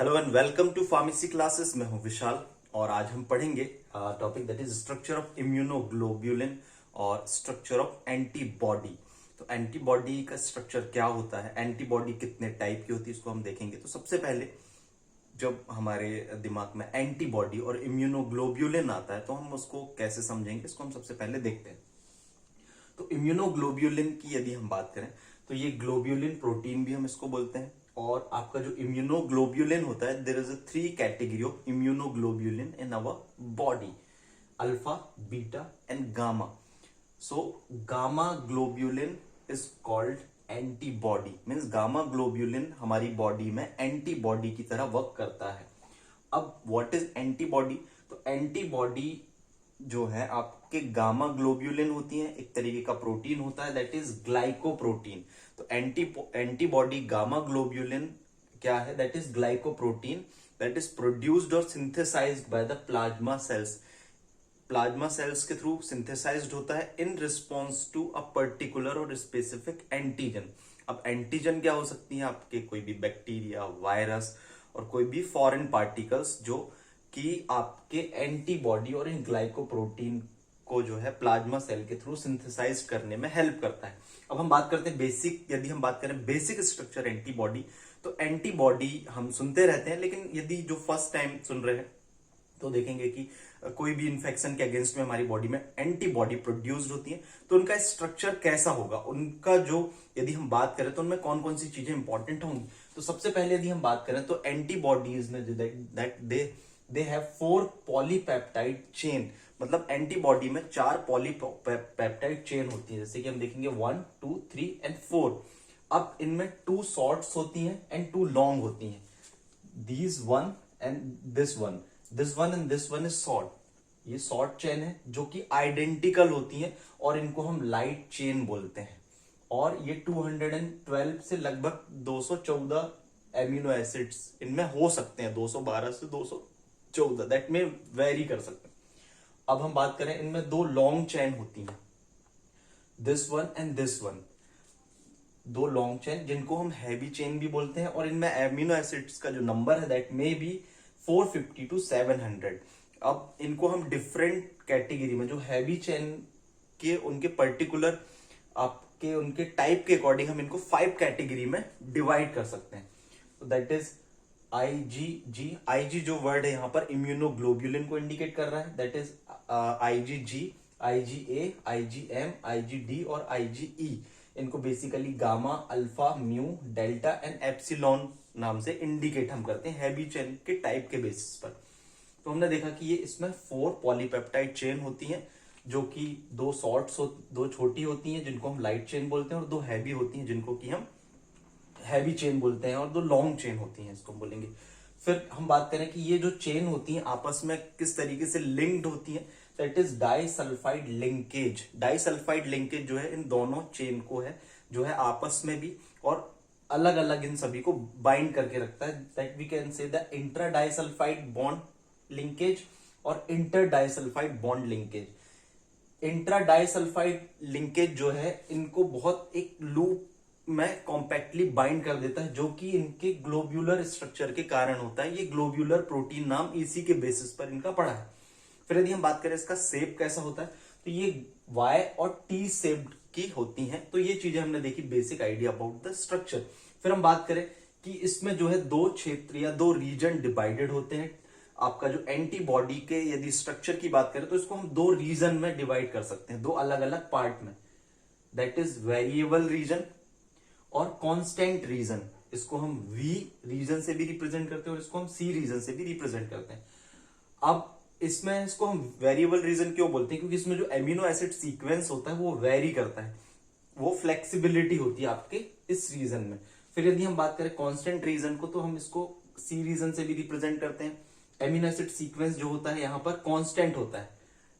Hello and welcome to pharmacy classes. मैं हूं विशाल और आज हम पढ़ेंगे topic that is structure of immunoglobulin और स्ट्रक्चर ऑफ एंटीबॉडी। तो एंटीबॉडी का स्ट्रक्चर क्या होता है, एंटीबॉडी कितने टाइप की होती है, इसको हम देखेंगे। तो सबसे पहले जब हमारे दिमाग में एंटीबॉडी और इम्यूनोग्लोब्यूलिन आता है तो हम उसको कैसे समझेंगे, इसको हम सबसे पहले देखते हैं। तो इम्यूनोग्लोब्यूलिन की यदि हम बात करें तो ये ग्लोब्यूलिन प्रोटीन भी हम इसको बोलते हैं। और आपका जो इम्यूनोग्लोब्यूलिन होता है, there is a 3 category of immunoglobulin in our body, alpha, beta and gamma. So gamma globulin is called antibody, means gamma globulin हमारी बॉडी में एंटीबॉडी की तरह वर्क करता है। अब व्हाट इज एंटीबॉडी? तो एंटीबॉडी जो है आपके गामा ग्लोब्यूलिन होती है, एक तरीके का प्रोटीन होता है दैट इज ग्लाइकोप्रोटीन। तो एंटीबॉडी गामा ग्लोब्यूलिन क्या है? That is glycoprotein that is produced और synthesised by the plasma cells. Plasma cells के थ्रू सिंथेसाइज्ड होता है in response to a particular और स्पेसिफिक एंटीजन। अब एंटीजन क्या हो सकती है? आपके कोई भी बैक्टीरिया, वायरस और कोई भी फॉरेन पार्टिकल्स जो कि आपके एंटीबॉडी और इन ग्लाइकोप्रोटीन को जो है प्लाज्मा सेल के थ्रू सिंथेसाइज करने में हेल्प करता है। अब हम बात करते हैं बेसिक, यदि हम बात करें बेसिक स्ट्रक्चर एंटीबॉडी, तो एंटीबॉडी हम सुनते रहते हैं, लेकिन यदि जो फर्स्ट टाइम सुन रहे हैं तो देखेंगे कि कोई भी इंफेक्शन के अगेंस्ट में हमारी बॉडी में एंटीबॉडी प्रोड्यूस्ड होती है, तो उनका स्ट्रक्चर कैसा होगा, उनका जो यदि हम बात करें तो उनमें कौन कौन सी चीजें इंपॉर्टेंट होंगी। तो सबसे पहले यदि हम बात करें तो एंटीबॉडीज में that they have 4 polypeptide chain, मतलब एंटीबॉडी में 4 पॉलीपेप्टाइड चेन होती है, जैसे कि हम देखेंगे 1, 2, 3 एंड 4। अब इनमें 2 शॉर्ट्स होती हैं एंड 2 लॉन्ग होती हैं, these one and this one and this one is short. ये शॉर्ट चेन है जो कि आइडेंटिकल होती हैं और इनको हम लाइट चेन बोलते हैं। और ये 212 से लगभग 214 एमिनो एसिड्स इनमें हो सकते हैं, 212 से 214, दैट में वेरी कर सकते हैं। अब हम बात करें, इनमें 2 लॉन्ग चेन होती हैं, this one and this one, 2 long chain जिनको हम हैवी चेन भी बोलते हैं। और इनमें एमिनो एसिड्स का जो नंबर है दैट मे बी 450 to 700। अब इनको हम डिफरेंट कैटेगरी में, जो हैवी चेन के उनके पर्टिकुलर आपके उनके टाइप के अकॉर्डिंग हम इनको 5 कैटेगरी में डिवाइड कर सकते हैं। तो दैट इज आईजीजी। आईजी जो वर्ड है यहाँ पर इम्यूनोग्लोब्यूलिन को इंडिकेट कर रहा है, that is IgG, IgA, IgM, IgD और आईजीई। इनको basically gamma, alpha, mu, delta and epsilon नाम से इंडिकेट हम करते हैं हैवी चेन के टाइप के बेसिस पर। तो हमने देखा कि ये इसमें 4 पॉलीपेप्टाइड चेन होती हैं, जो कि 2 शॉर्ट्स 2 छोटी होती हैं जिनको हम लाइट चेन बोलते हैं, और 2 हैवी होती हैं जिनको कि हम हैवी चेन बोलते हैं, और 2 लॉन्ग चेन होती हैं, इसको बोलेंगे। फिर हम बात करें कि ये जो चेन होती हैं आपस में किस तरीके से लिंक्ड होती हैं, that is disulphide linkage. Disulphide linkage जो है इन दोनों चेन को है जो है आपस में भी और अलग अलग इन सभी को बाइंड करके रखता है, that we can say the intra disulphide bond linkage और inter disulphide bond linkage. Intra disulphide linkage जो है इनको बहुत एक लूप में कॉम्पैक्टली बाइंड कर देता है, जो कि इनके ग्लोब्यूलर स्ट्रक्चर के कारण होता है। ये ग्लोब्यूलर प्रोटीन नाम इसी के बेसिस पर इनका पड़ा है। फिर यदि हम बात करें इसका शेप कैसा होता है, तो ये Y और T शेप्ड की होती हैं। तो ये चीजें हमने देखी, basic idea about the structure. फिर हम बात करें कि इसमें जो है 2 क्षेत्र या 2 रीजन डिवाइडेड होते हैं। आपका जो एंटीबॉडी के यदि स्ट्रक्चर की बात करें तो इसको हम 2 रीजन में डिवाइड कर सकते हैं, 2 अलग अलग पार्ट में, दैट इज वेरिएबल रीजन और कांस्टेंट रीजन। इसको हम V रीजन से भी रिप्रेजेंट करते हैं और इसको हम C रीजन से भी रिप्रेजेंट करते हैं। अब इसमें इसको हम वेरिएबल रीजन क्यों बोलते हैं? क्योंकि इसमें जो एमिनो एसिड सीक्वेंस होता है वो वेरी करता है, वो फ्लेक्सिबिलिटी होती है आपके इस रीजन में। फिर यदि हम बात करें कांस्टेंट रीजन को, तो हम इसको C रीजन से भी रिप्रेजेंट करते हैं। एमिनो एसिड सीक्वेंस जो होता है यहाँ पर कांस्टेंट होता है,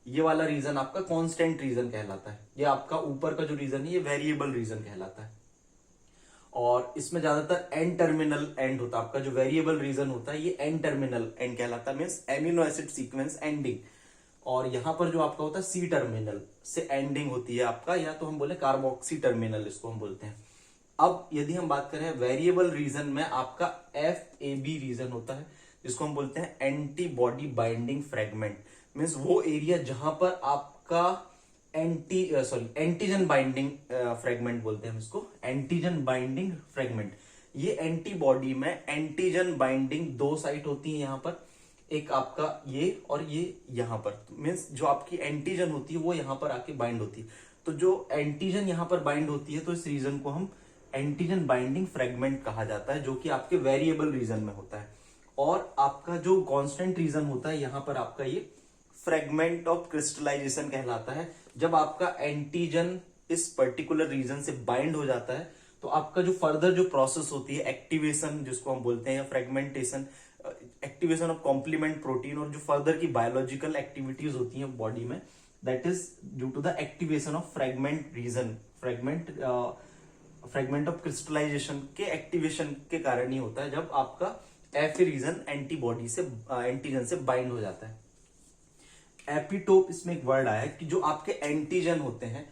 ये वाला रीजन आपका कांस्टेंट रीजन कहलाता है। ये आपका ऊपर का जो रीजन है ये वेरिएबल रीजन कहलाता है। और इसमें ज्यादातर एन टर्मिनल एंड होता है, आपका जो वेरिएबल रीजन होता है ये एन टर्मिनल एंड कहलाता है, means amino acid sequence ending. और यहां पर जो आपका होता है C टर्मिनल से एंडिंग होती है आपका, या तो हम बोले कार्बोक्सी टर्मिनल इसको हम बोलते हैं। अब यदि हम बात करें वेरिएबल रीजन में, आपका FAB रीजन होता है जिसको हम बोलते हैं एंटीबॉडी बाइंडिंग फ्रेगमेंट। मीन्स वो एरिया जहां पर आपका एंटीजन बाइंडिंग फ्रेगमेंट बोलते हैं हम इसको, एंटीजन बाइंडिंग फ्रेगमेंट। ये एंटीबॉडी में एंटीजन बाइंडिंग दो साइट होती है यहाँ पर, एक आपका ये और ये यहाँ पर। मीन्स जो आपकी एंटीजन होती है वो यहाँ पर आके बाइंड होती है। तो जो एंटीजन यहाँ पर बाइंड होती है तो इस रीजन को हम एंटीजन बाइंडिंग फ्रेगमेंट कहा जाता है, जो कि आपके वेरिएबल रीजन में होता है। और आपका जो कांस्टेंट रीजन होता है यहाँ पर आपका ये फ्रेगमेंट ऑफ क्रिस्टलाइजेशन कहलाता है। जब आपका एंटीजन इस पर्टिकुलर रीजन से बाइंड हो जाता है तो आपका जो फर्दर जो प्रोसेस होती है एक्टिवेशन जिसको हम बोलते हैं, या fragmentation, activation of complement protein, और जो फर्दर की बायोलॉजिकल एक्टिविटीज होती हैं बॉडी में, that is due to the activation of fragment region, fragment of crystallization के एक्टिवेशन के कारण ही होता है जब आपका एफए रीजन एंटीबॉडी से एंटीजन से बाइंड हो जाता है। एपिटोप, इसमें एक वर्ड आया है कि जो आपके एंटीजन होते हैं,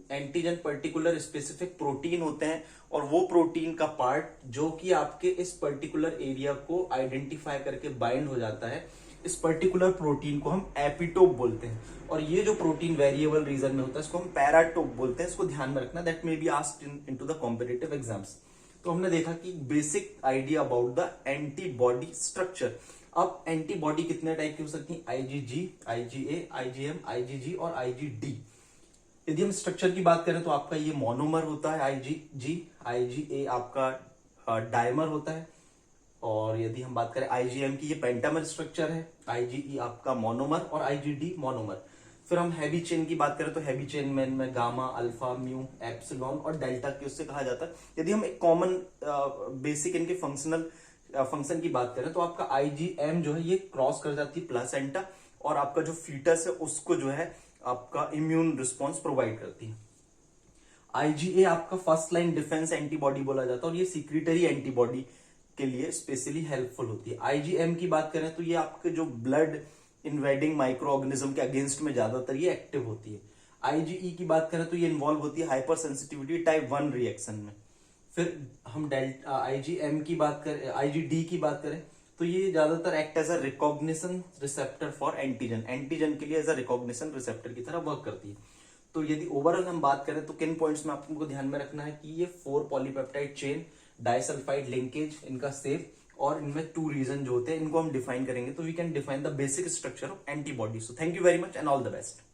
एंटीजन पर्टिकुलर स्पेसिफिक प्रोटीन होते हैं, और वो प्रोटीन का पार्ट जो कि आपके इस पर्टिकुलर एरिया को आइडेंटिफाई करके बाइंड हो जाता है, इस पर्टिकुलर प्रोटीन को हम एपिटोप बोलते हैं। और ये जो प्रोटीन वेरिएबल रीजन में होता है इसको हम पैराटोप बोलते हैं। इसको ध्यान में रखना, that may be asked into the competitive exams. तो हमने देखा कि basic idea about the antibody structure. अब एंटीबॉडी कितने टाइप की हो सकती है? IgG, IgA, IgM, IgG और IgD। यदि हम स्ट्रक्चर की बात करें तो आपका ये मोनोमर होता है IgG, IgA आपका डायमर होता है, और यदि हम बात करें IgM की, ये पेंटामर स्ट्रक्चर है, IgE आपका मोनोमर और IgD मोनोमर। फिर हम हैवी चेन की बात करें तो हैवी चेन में गामा, अल्फा, म्यू, एप्सिलॉन और डेल्टा के उससे कहा जाता है। यदि हम एक कॉमन बेसिक इनके फंक्शन की बात करें तो आपका IgM जो है ये क्रॉस कर जाती है प्लासेंटा, और आपका जो फीटस है उसको जो है आपका इम्यून रिस्पॉन्स प्रोवाइड करती है। IgA आपका फर्स्ट लाइन डिफेंस एंटीबॉडी बोला जाता है, और ये सीक्रेटरी एंटीबॉडी के लिए स्पेशली हेल्पफुल होती है। IgM की बात करें तो ये आपके जो ब्लड इन्वेडिंग माइक्रो ऑर्गेनिज्म के अगेंस्ट में ज्यादातर ये एक्टिव होती है। IgE की बात करें तो ये इन्वॉल्व होती है हाइपर सेंसिटिविटी टाइप 1 रिएक्शन में। फिर हम IgM की बात करें, IgD की बात करें तो ये ज्यादातर act as a recognition receptor for antigen के लिए एज अ रिकॉग्निशन रिसेप्टर की तरह वर्क करती है। तो यदि ओवरऑल हम बात करें तो किन पॉइंट्स में आपको ध्यान में रखना है कि ये 4 पॉलीपेप्टाइड चेन, डाइसल्फाइड लिंकेज, इनका सेफ, और इनमें 2 रीजन जो होते हैं इनको हम डिफाइन करेंगे, तो we can define the basic structure of antibody. So thank you very much and all the best.